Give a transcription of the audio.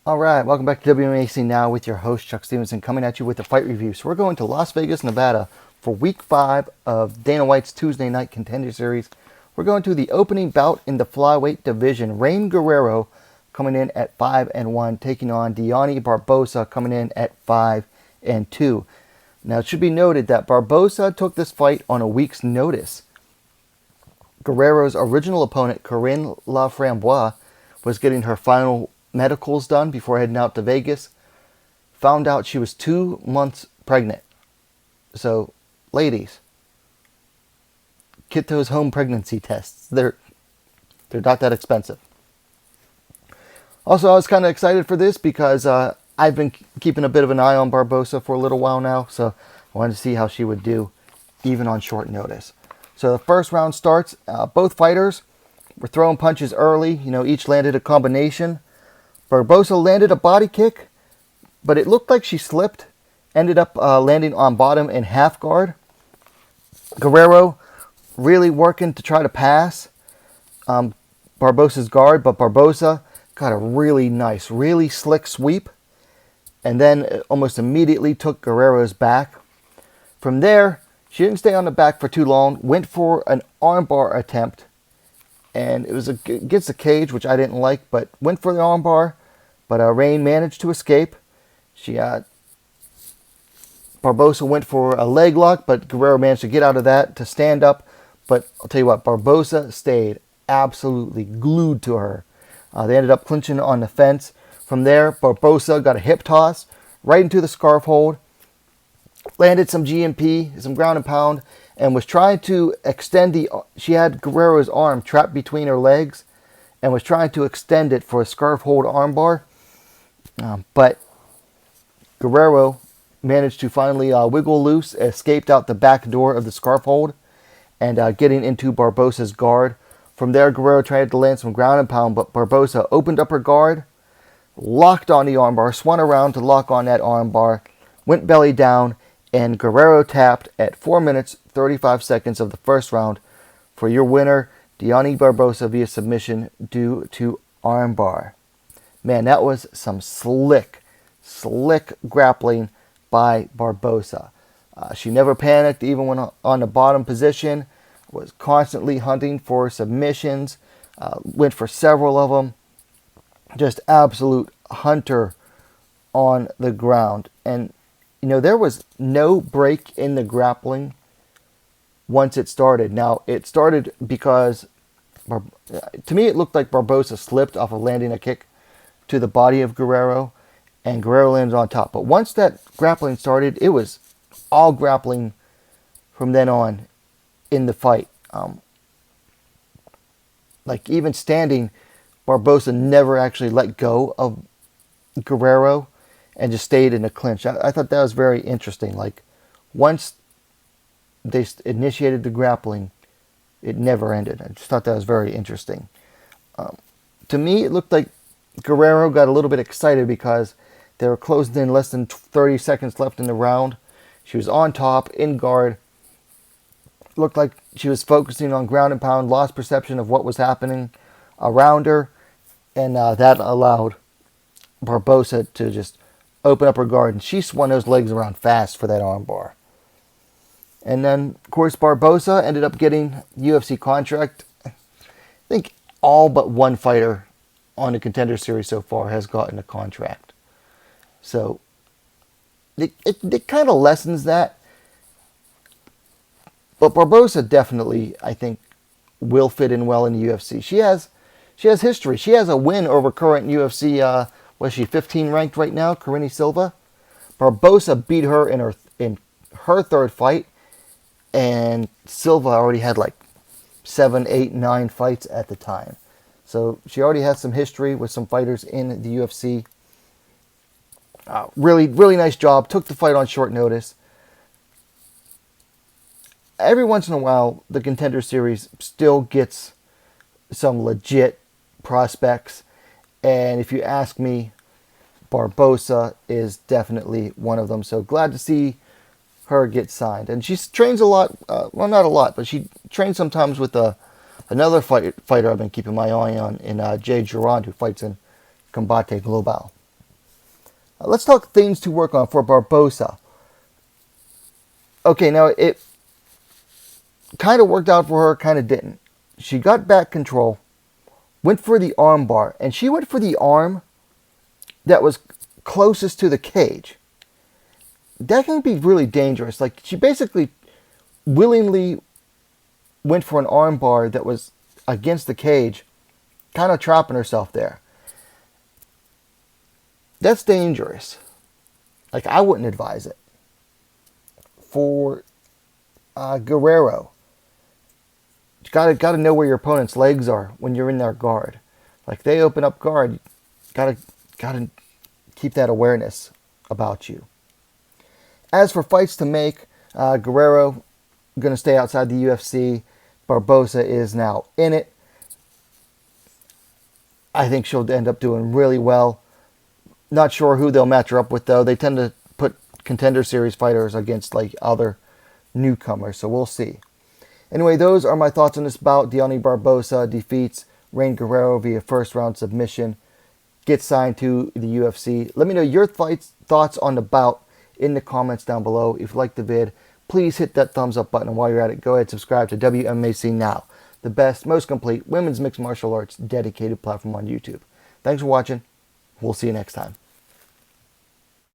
All right, welcome back to WMAC Now with your host, Chuck Stevenson, coming at you with a fight review. So we're going to Las Vegas, Nevada for Week 5 of Dana White's Tuesday Night Contender Series. We're going to the opening bout in the Flyweight division. Rainn Guerrero coming in at 5-1, taking on Dione Barbosa coming in at 5-2. Now, it should be noted that Barbosa took this fight on a week's notice. Guerrero's original opponent, Corinne Laframboise, was getting her final medicals done before heading out to Vegas. Found out she was 2 months pregnant. So, ladies, get those home pregnancy tests. They're not that expensive. Also, I was kind of excited for this because I've been keeping a bit of an eye on Barbosa for a little while now, so I wanted to see how she would do even on short notice. So the first round starts. Both fighters were throwing punches early. Each landed a combination. Barbosa landed a body kick, but it looked like she slipped. Ended up landing on bottom in half guard. Guerrero really working to try to pass Barbosa's guard, but Barbosa got a really nice, really slick sweep, and then almost immediately took Guerrero's back. From there, she didn't stay on the back for too long, went for an armbar attempt, and it was against the cage, which I didn't like, but went for the armbar, but Rainn managed to escape. Barbosa went for a leg lock, but Guerrero managed to get out of that to stand up. But I'll tell you what, Barbosa stayed absolutely glued to her. They ended up clinching on the fence. From there, Barbosa got a hip toss right into the scarf hold, landed some GMP, some ground and pound, and was trying to extend she had Guerrero's arm trapped between her legs and was trying to extend it for a scarf hold armbar. But Guerrero managed to finally wiggle loose, escaped out the back door of the scarf hold, and getting into Barbosa's guard. From there, Guerrero tried to land some ground and pound, but Barbosa opened up her guard, locked on the armbar, swung around to lock on that armbar, went belly down, and Guerrero tapped at 4 minutes, 35 seconds of the first round for your winner, Dione Barbosa, via submission due to armbar. Man, that was some slick grappling by Barbosa. She never panicked, even when on the bottom position, was constantly hunting for submissions, went for several of them. Just absolute hunter on the ground. And, there was no break in the grappling once it started. Now, it started because, to me, it looked like Barbosa slipped off of landing a kick to the body of Guerrero, and Guerrero lands on top. But once that grappling started, it was all grappling from then on in the fight. Even standing, Barbosa never actually let go of Guerrero and just stayed in a clinch. I thought that was very interesting. Once they initiated the grappling, it never ended. I just thought that was very interesting. To me, it looked like Guerrero got a little bit excited because they were closing in less than 30 seconds left in the round. She was on top, in guard. Looked like she was focusing on ground and pound, lost perception of what was happening around her, and that allowed Barbosa to just open up her guard, and she swung those legs around fast for that armbar. And then, of course, Barbosa ended up getting UFC contract. I think all but one fighter on the Contender Series so far has gotten a contract. So, it kind of lessens that. But Barbosa definitely, I think, will fit in well in the UFC. She has history. She has a win over current UFC, was she 15 ranked right now, Corinne Silva. Barbosa beat her in her third fight, and Silva already had 7, 8, 9 fights at the time. So she already has some history with some fighters in the UFC. Really, really nice job. Took the fight on short notice. Every once in a while, the Contender Series still gets some legit prospects. And if you ask me, Barbosa is definitely one of them. So glad to see her get signed. And she trains a lot. Well, not a lot, but she trains sometimes with another fighter I've been keeping my eye on in Jay Durand, who fights in Combate Global. Let's talk things to work on for Barbosa. Okay, now it kind of worked out for her, kind of didn't. She got back control, went for the arm bar, and she went for the arm that was closest to the cage. That can be really dangerous. Like, she basically willingly went for an arm bar that was against the cage, kind of trapping herself there. That's dangerous. Like, I wouldn't advise it. For Guerrero, you gotta know where your opponent's legs are when you're in their guard. Like, they open up guard, you gotta keep that awareness about you. As for fights to make, Guerrero gonna stay outside the UFC. Barbosa is now in it. I think she'll end up doing really well. Not sure who they'll match her up with, though. They tend to put Contender Series fighters against like other newcomers, so we'll see. Anyway, those are my thoughts on this bout. Dione Barbosa defeats Rainn Guerrero via first round submission. Gets signed to the UFC. Let me know your thoughts on the bout in the comments down below. If you liked the vid, please hit that thumbs up button. And while you're at it, go ahead and subscribe to WMAC Now, the best, most complete women's mixed martial arts dedicated platform on YouTube. Thanks for watching. We'll see you next time.